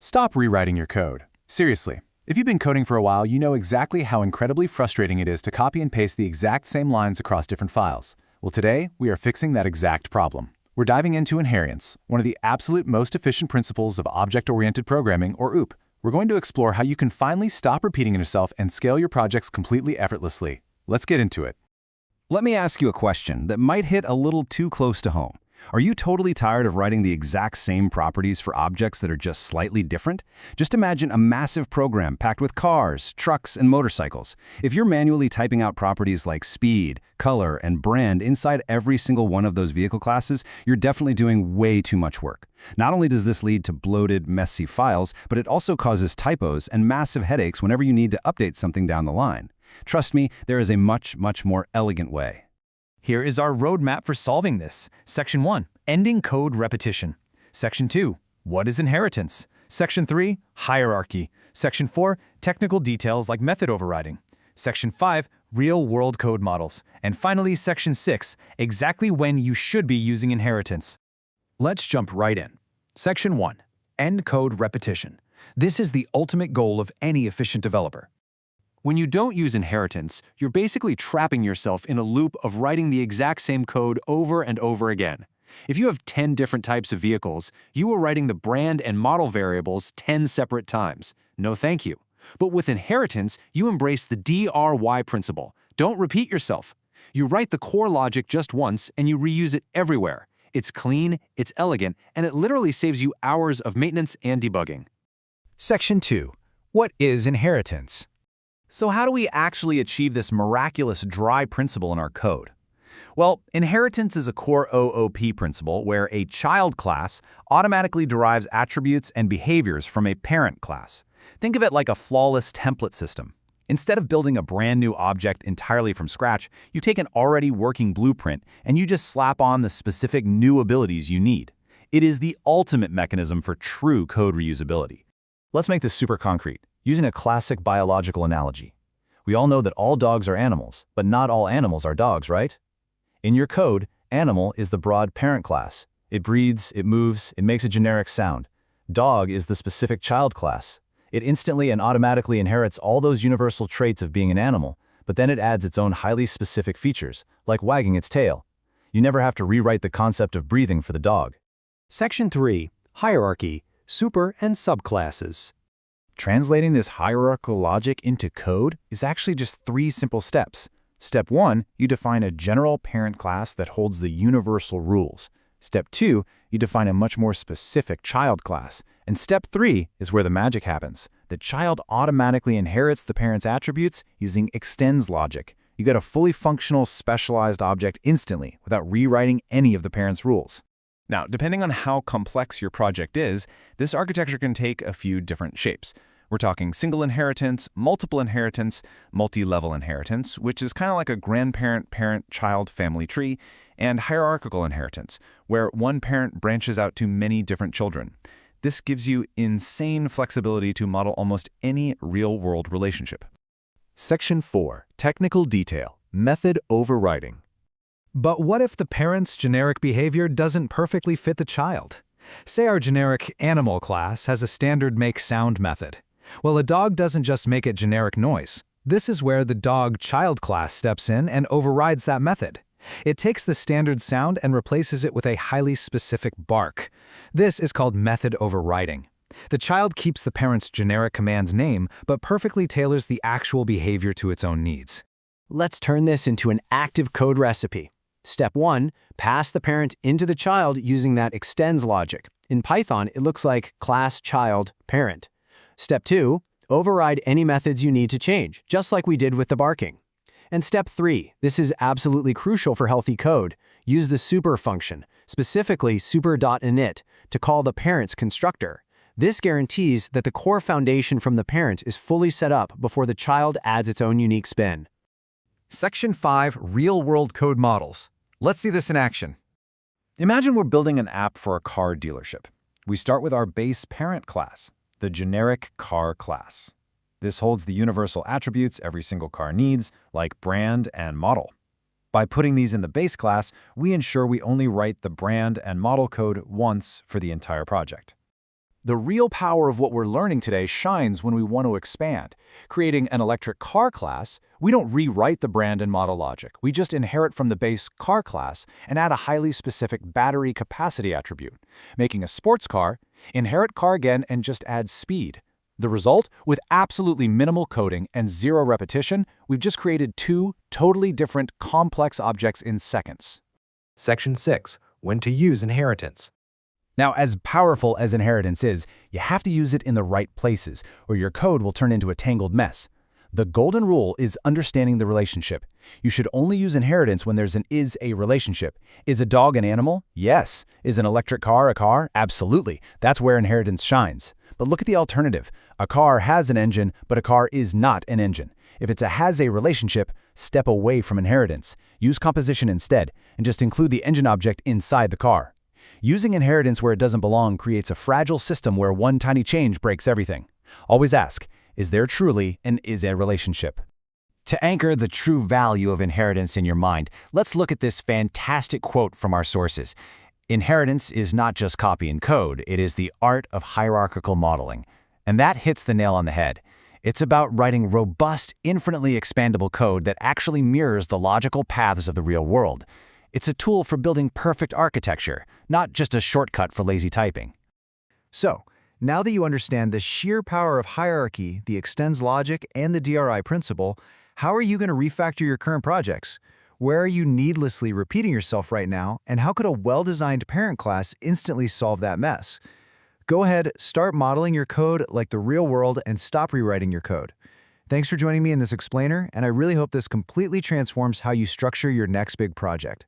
Stop rewriting your code. Seriously, if you've been coding for a while, you know exactly how incredibly frustrating it is to copy and paste the exact same lines across different files. Well, today, we are fixing that exact problem. We're diving into inheritance, one of the absolute most efficient principles of object-oriented programming, or OOP. We're going to explore how you can finally stop repeating yourself and scale your projects completely effortlessly. Let's get into it. Let me ask you a question that might hit a little too close to home. Are you totally tired of writing the exact same properties for objects that are just slightly different? Just imagine a massive program packed with cars, trucks, and motorcycles. If you're manually typing out properties like speed, color, and brand inside every single one of those vehicle classes, you're definitely doing way too much work. Not only does this lead to bloated, messy files, but it also causes typos and massive headaches whenever you need to update something down the line. Trust me, there is a much more elegant way. Here is our roadmap for solving this. Section 1, ending code repetition. Section 2, what is inheritance? Section 3, hierarchy. Section 4, technical details like method overriding. Section 5, real-world code models. And finally, Section 6, exactly when you should be using inheritance. Let's jump right in. Section 1, end code repetition. This is the ultimate goal of any efficient developer. When you don't use inheritance, you're basically trapping yourself in a loop of writing the exact same code over and over again. If you have 10 different types of vehicles, you are writing the brand and model variables 10 separate times. No thank you. But with inheritance, you embrace the DRY principle. Don't repeat yourself. You write the core logic just once and you reuse it everywhere. It's clean, it's elegant, and it literally saves you hours of maintenance and debugging. Section 2. What is inheritance? So how do we actually achieve this miraculous dry principle in our code? Well, inheritance is a core OOP principle where a child class automatically derives attributes and behaviors from a parent class. Think of it like a flawless template system. Instead of building a brand new object entirely from scratch, you take an already working blueprint and you just slap on the specific new abilities you need. It is the ultimate mechanism for true code reusability. Let's make this super concrete, using a classic biological analogy. We all know that all dogs are animals, but not all animals are dogs, right? In your code, animal is the broad parent class. It breathes, it moves, it makes a generic sound. Dog is the specific child class. It instantly and automatically inherits all those universal traits of being an animal, but then it adds its own highly specific features, like wagging its tail. You never have to rewrite the concept of breathing for the dog. Section 3. Hierarchy, super and subclasses. Translating this hierarchical logic into code is actually just 3 simple steps. Step 1, you define a general parent class that holds the universal rules. Step 2, you define a much more specific child class. And step 3 is where the magic happens. The child automatically inherits the parent's attributes using extends logic. You get a fully functional, specialized object instantly without rewriting any of the parent's rules. Now, depending on how complex your project is, this architecture can take a few different shapes. We're talking single inheritance, multiple inheritance, multi-level inheritance, which is kind of like a grandparent, parent, child family tree, and hierarchical inheritance, where one parent branches out to many different children. This gives you insane flexibility to model almost any real-world relationship. Section 4. Technical detail, method overriding. But what if the parent's generic behavior doesn't perfectly fit the child? Say our generic animal class has a standard make sound method. Well, a dog doesn't just make a generic noise. This is where the dog child class steps in and overrides that method. It takes the standard sound and replaces it with a highly specific bark. This is called method overriding. The child keeps the parent's generic command's name, but perfectly tailors the actual behavior to its own needs. Let's turn this into an active code recipe. Step 1, pass the parent into the child using that extends logic. In Python, it looks like class child parent. Step 2, override any methods you need to change, just like we did with the barking. And step 3, this is absolutely crucial for healthy code. Use the super function, specifically super.init, to call the parent's constructor. This guarantees that the core foundation from the parent is fully set up before the child adds its own unique spin. Section 5, real-world code models. Let's see this in action. Imagine we're building an app for a car dealership. We start with our base parent class, the generic car class. This holds the universal attributes every single car needs, like brand and model. By putting these in the base class, we ensure we only write the brand and model code once for the entire project. The real power of what we're learning today shines when we want to expand. Creating an electric car class, we don't rewrite the brand and model logic. We just inherit from the base car class and add a highly specific battery capacity attribute. Making a sports car, inherit car again and just add speed. The result? With absolutely minimal coding and zero repetition, we've just created two totally different complex objects in seconds. Section 6. When to use inheritance. Now, as powerful as inheritance is, you have to use it in the right places, or your code will turn into a tangled mess. The golden rule is understanding the relationship. You should only use inheritance when there's an is-a relationship. Is a dog an animal? Yes. Is an electric car a car? Absolutely. That's where inheritance shines. But look at the alternative. A car has an engine, but a car is not an engine. If it's a has-a relationship, step away from inheritance. Use composition instead, and just include the engine object inside the car. Using inheritance where it doesn't belong creates a fragile system where one tiny change breaks everything. Always ask, is there truly an is-a relationship? To anchor the true value of inheritance in your mind, let's look at this fantastic quote from our sources. Inheritance is not just copy and code, it is the art of hierarchical modeling. And that hits the nail on the head. It's about writing robust, infinitely expandable code that actually mirrors the logical paths of the real world. It's a tool for building perfect architecture, not just a shortcut for lazy typing. So, now that you understand the sheer power of hierarchy, the extends logic, and the DRI principle, how are you going to refactor your current projects? Where are you needlessly repeating yourself right now, and how could a well-designed parent class instantly solve that mess? Go ahead, start modeling your code like the real world and stop rewriting your code. Thanks for joining me in this explainer, and I really hope this completely transforms how you structure your next big project.